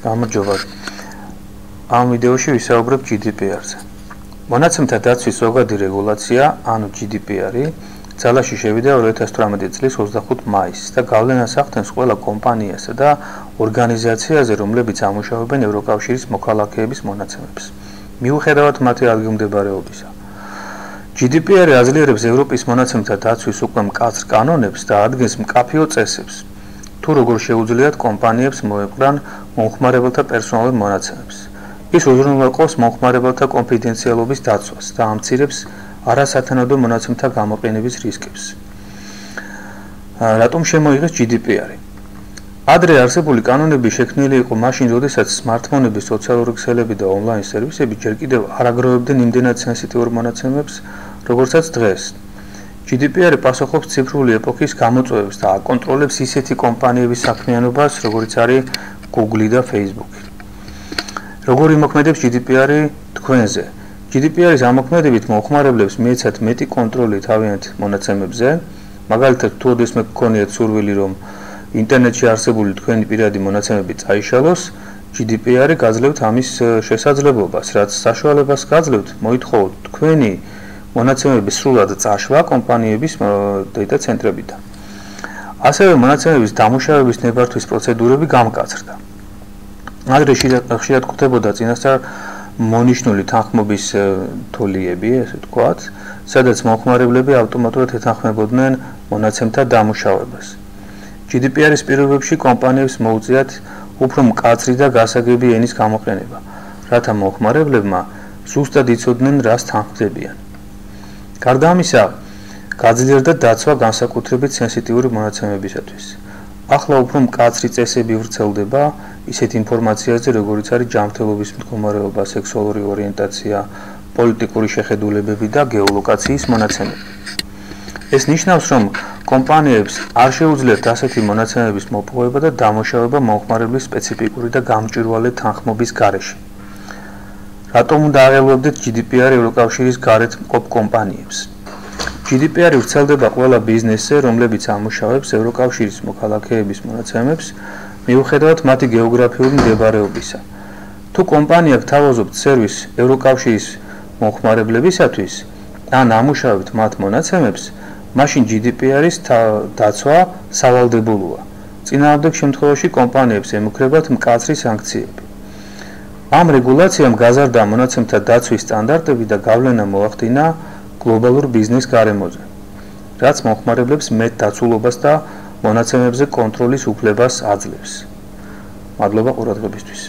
გამარჯობა. ამ ვიდეოში ვისაუბრებ GDPR-ზე. მონაცემთა დაცვის ზოგადი რეგულაცია, ანუ GDPR-ი, ძალაში შევიდა 2018 წლის 25 მაისს და გავლენას ახდენს ყველა კომპანიასა და ორგანიზაციაზე, რომლებიც ამუშავებენ ევროკავშირის მოქალაქეების მონაცემებს. მიუხედავად მათი ადგილმდებარეობისა. GDPR-ი აძლიერებს ევროპის მონაცემთა დაცვის უკვე მკაცრ კანონებს და ადგენს მკაფიო წესებს. თუ როგორ შეუძლიათ კომპანიებს მოეყრან მომხმარებელთა პერსონალურ მონაცემებს. ის უზრუნველყოფს მომხმარებელთა კონფიდენციალობის დაცვას და ამცირებს არასათანადო მონაცემთა გამოყენების რისკებს. რატომ შემოიღეს GDPR-ი? ადრე არსებული კანონები შექმნილი იყო მაშინ, როდესაც smartphone-ების სოციალური ქსელები და ონლაინ სერვისები ჯერ კიდევ არ აგროვებდნენ იმდენად სენსიტიურ მონაცემებს, როგორცაც დღეს. GDPR-ი პასუხობს ციფრული ეპოქის გამოწვევებს და აკონტროლებს ისეთი კომპანიების საქმიანობას, როგორიც არის Google და Facebook. როგორ იმოქმედებს GDPR-ი თქვენზე? GDPR-ის ამოქმედებით მომხმარებლებს მიეცათ მეტი კონტროლი თავიანთ მონაცემებზე, მაგალითად, თუ ოდესმე გქონიათ სურვილი, რომ ინტერნეტში არსებული თქვენი პირადი მონაცემები წაიშალოს, GDPR-ი გაძლევთ ამის შესაძლებლობას, რაც საშუალებას გაძლევთ მოითხოვოთ თქვენი მონაცემების სრულად წაშლა კომპანიების დატა ცენტრებიდან. ასევე მონაცემების დამუშავების ნებართვის პროცედურები გამკაცრდა. ადრე ხშირად გვხვდებოდა წინასწარ მონიშნული თანხმობის თოლიები, ესე ვთქვათ, სადაც მომხმარებლები ავტომატურად ეთანხმებოდნენ მონაცემთა დამუშავებას. GDPR-ის პირობებში კომპანიებს მოუწიათ უფრო მკაცრი და გასაგები ენის გამოყენება, რათა მომხმარებლებმა ზუსტად იცოდნენ, რას თანხმდებიან. გარდა ამისა, გაძლიერდა დაცვა განსაკუთრებით სენსიტიური მონაცემებისათვის. ახლა უფრო მკაცრი წესები ვრცელდება ისეთ ინფორმაციაზე, როგორიც არის ჯანმრთელობის მდგომარეობა, სექსუალური ორიენტაცია, პოლიტიკური შეხედულებები და გეოლოკაციის მონაცემები. ეს ნიშნავს, რომ კომპანიებს არ შეუძლიათ ასეთი მონაცემების მოპოვება და დამუშავება მომხმარებლის სპეციფიკური და გამჭვირვალე თანხმობის გარეშე. რატომ უნდა აღელვებდეთ GDPR ევროკავშირის გარეთ მყოფ კომპანიებს? GDPR-ი ვრცელდება ყველა ბიზნესზე, რომლებიც ამუშავებს ევროკავშირის მოქალაქეების მონაცემებს, მიუხედავად მათი გეოგრაფიული მდებარეობისა. თუ კომპანია გთავაზობთ სერვისს ევროკავშირის მომხმარებლებისათვის, ან ამუშავებთ მათ მონაცემებს, მაშინ GDPR-ის დაცვა სავალდებულოა. წინააღმდეგ შემთხვევაში კომპანიებს ემუქრებათ მკაცრი სანქციები. ამ რეგულაციამ გაზარდა მონაცემთა დაცვის სტანდარტები და გავლენა მოახდინა გლობალურ ბიზნეს გარემოზე, რაც მომხმარებლებს მეტ დაცულობას და მონაცემებზე კონტროლის უფლებას აძლევს. მადლობა ყურადღებისთვის.